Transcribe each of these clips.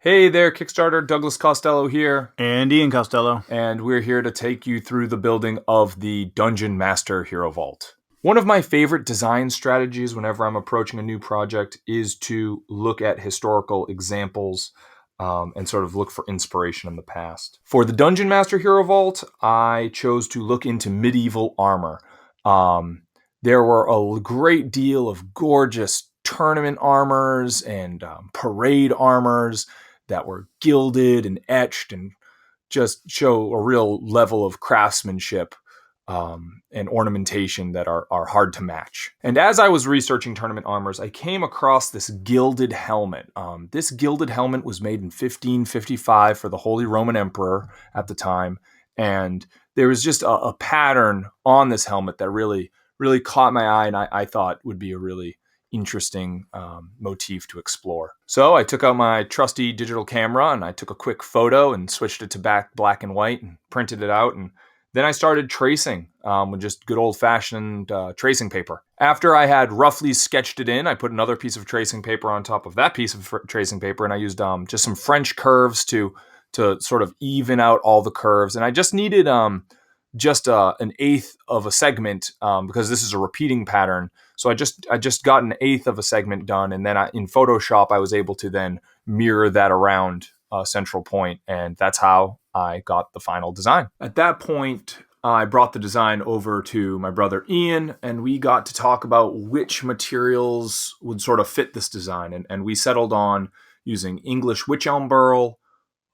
Hey there, Kickstarter. Douglas Costello here, And Ian Costello. and we're here to take you through the building of the Dungeon Master Hero Vault. One of my favorite design strategies whenever I'm approaching a new project is to look at historical examples and sort of look for inspiration in the past. For the Dungeon Master Hero Vault, I chose to look into medieval armor. There were a great deal of gorgeous tournament armors and parade armors that were gilded and etched and just show a real level of craftsmanship and ornamentation that are hard to match. And as I was researching tournament armors, I came across this gilded helmet. This gilded helmet was made in 1555 for the Holy Roman Emperor at the time, and there was just a pattern on this helmet that really caught my eye, and I thought would be a really interesting motif to explore. So I took out my trusty digital camera and I took a quick photo and switched it to black and white and printed it out. And then I started tracing with just good old-fashioned tracing paper. After I had roughly sketched it in, I put another piece of tracing paper on top of that piece of tracing paper, and I used just some French curves to sort of even out all the curves. And I just needed just an eighth of a segment because this is a repeating pattern. So I just got an eighth of a segment done, and then in Photoshop I was able to then mirror that around a central point, and that's how I got the final design. At that point, I brought the design over to my brother Ian, and we got to talk about which materials would sort of fit this design, and we settled on using English wych elm burl,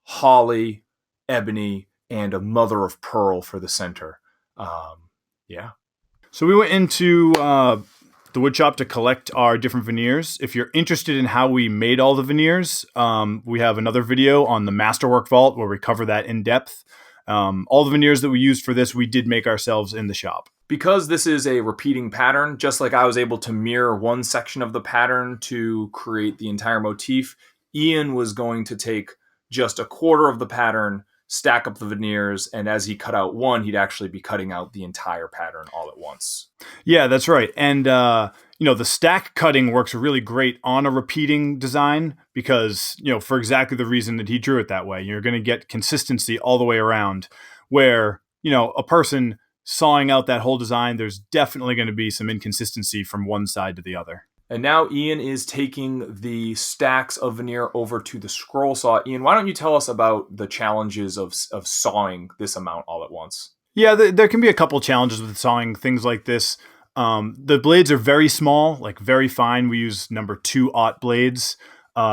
holly, ebony, and a mother of pearl for the center. Yeah. So we went into the wood shop to collect our different veneers. If you're interested in how we made all the veneers, we have another video on the Masterwork Vault where we cover that in depth. All the veneers that we used for this, we did make ourselves in the shop. Because this is a repeating pattern, just like I was able to mirror one section of the pattern to create the entire motif, Ian was going to take just a quarter of the pattern, stack up the veneers, and as he cut out one, he'd actually be cutting out the entire pattern all at once. Yeah, that's right. And, the stack cutting works really great on a repeating design because, for exactly the reason that he drew it that way. You're going to get consistency all the way around where, a person sawing out that whole design, there's definitely going to be some inconsistency from one side to the other. And now Ian is taking the stacks of veneer over to the scroll saw. Ian, why don't you tell us about the challenges of sawing this amount all at once? Yeah, there can be a couple challenges with sawing things like this. The blades are very small, like very fine. We use number 2/0 blades.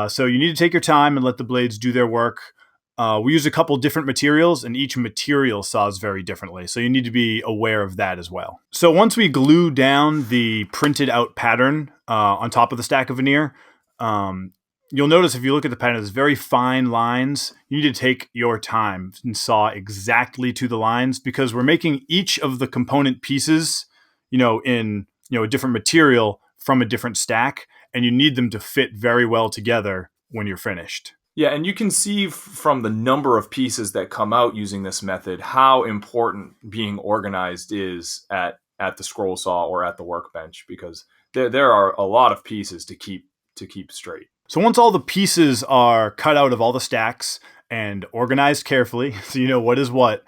So you need to take your time and let the blades do their work. We use a couple different materials, and each material saws very differently. So you need to be aware of that as well. So once we glue down the printed out pattern on top of the stack of veneer, you'll notice if you look at the pattern, there's very fine lines. You need to take your time and saw exactly to the lines because we're making each of the component pieces, in a different material from a different stack, and you need them to fit very well together when you're finished. Yeah, and you can see from the number of pieces that come out using this method how important being organized is at the scroll saw or at the workbench, because there are a lot of pieces to keep straight. So once all the pieces are cut out of all the stacks and organized carefully, so you know what is what,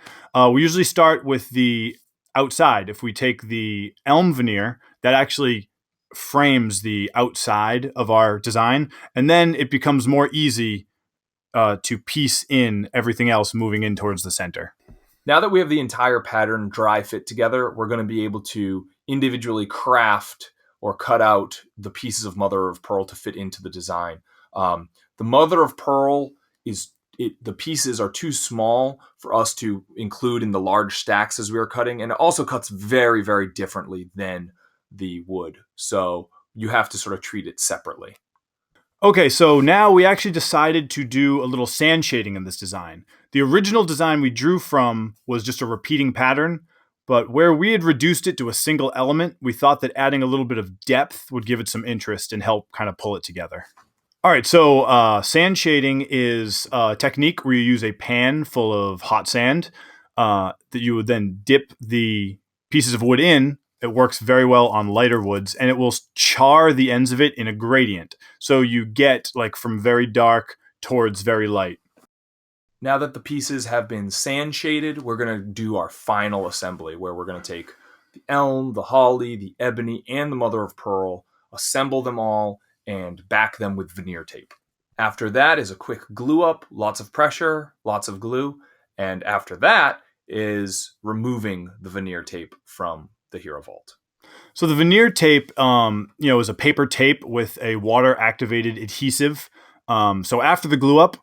we usually start with the outside. If we take the elm veneer, that actually frames the outside of our design, and then it becomes more easy to piece in everything else moving in towards the center. Now that we have the entire pattern dry fit together, we're going to be able to individually craft or cut out the pieces of mother of pearl to fit into the design. The mother of pearl the pieces are too small for us to include in the large stacks as we are cutting, and it also cuts very, very differently than the wood. So you have to sort of treat it separately. Okay, so now we actually decided to do a little sand shading in this design. The original design we drew from was just a repeating pattern, but where we had reduced it to a single element, we thought that adding a little bit of depth would give it some interest and help kind of pull it together. All right, so sand shading is a technique where you use a pan full of hot sand that you would then dip the pieces of wood in. It works very well on lighter woods, and it will char the ends of it in a gradient. So you get like from very dark towards very light. Now that the pieces have been sand shaded, we're going to do our final assembly where we're going to take the elm, the holly, the ebony, and the mother of pearl, assemble them all, and back them with veneer tape. After that is a quick glue up, lots of pressure, lots of glue, and after that is removing the veneer tape from the Hero Vault. So the veneer tape, is a paper tape with a water-activated adhesive. So after the glue up,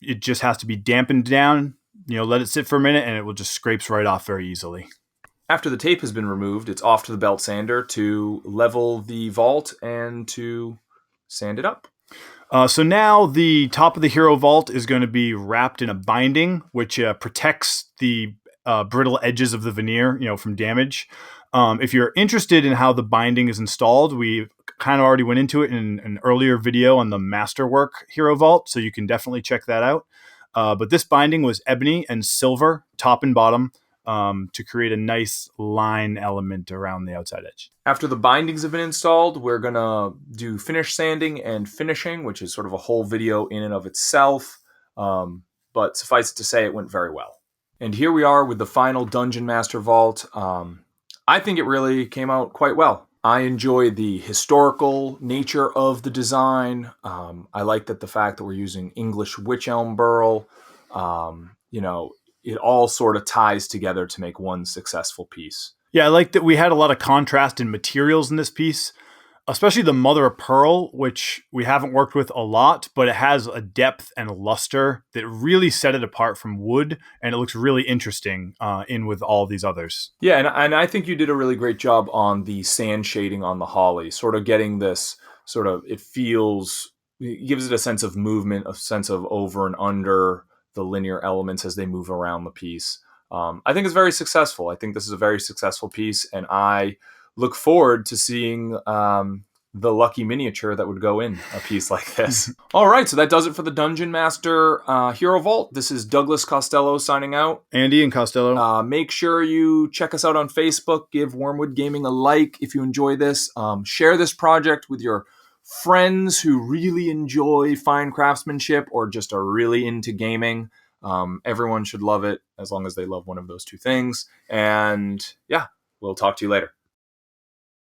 it just has to be dampened down. Let it sit for a minute, and it will just scrapes right off very easily. After the tape has been removed, it's off to the belt sander to level the vault and to sand it up. So now the top of the Hero Vault is going to be wrapped in a binding, which protects the brittle edges of the veneer, from damage. If you're interested in how the binding is installed, we kind of already went into it in an earlier video on the Masterwork Hero Vault, so you can definitely check that out. But this binding was ebony and silver, top and bottom, to create a nice line element around the outside edge. After the bindings have been installed, we're going to do finish sanding and finishing, which is sort of a whole video in and of itself. But suffice it to say, it went very well. And here we are with the final Dungeon Master Vault. I think it really came out quite well. I enjoy the historical nature of the design. I like that the fact that we're using English witch elm burl. It all sort of ties together to make one successful piece. Yeah, I like that we had a lot of contrast in materials in this piece, especially the mother of pearl, which we haven't worked with a lot, but it has a depth and a luster that really set it apart from wood, and it looks really interesting in with all these others. Yeah, and I think you did a really great job on the sand shading on the holly, sort of getting this it gives it a sense of movement, a sense of over and under the linear elements as they move around the piece. I think it's very successful. I think this is a very successful piece, and I look forward to seeing the lucky miniature that would go in a piece like this. All right, so that does it for the Dungeon Master Hero Vault. This is Douglas Costello signing out. And Ian Costello. Make sure you check us out on Facebook. Give Wormwood Gaming a like if you enjoy this. Share this project with your friends who really enjoy fine craftsmanship or just are really into gaming. Everyone should love it as long as they love one of those two things. And yeah, we'll talk to you later.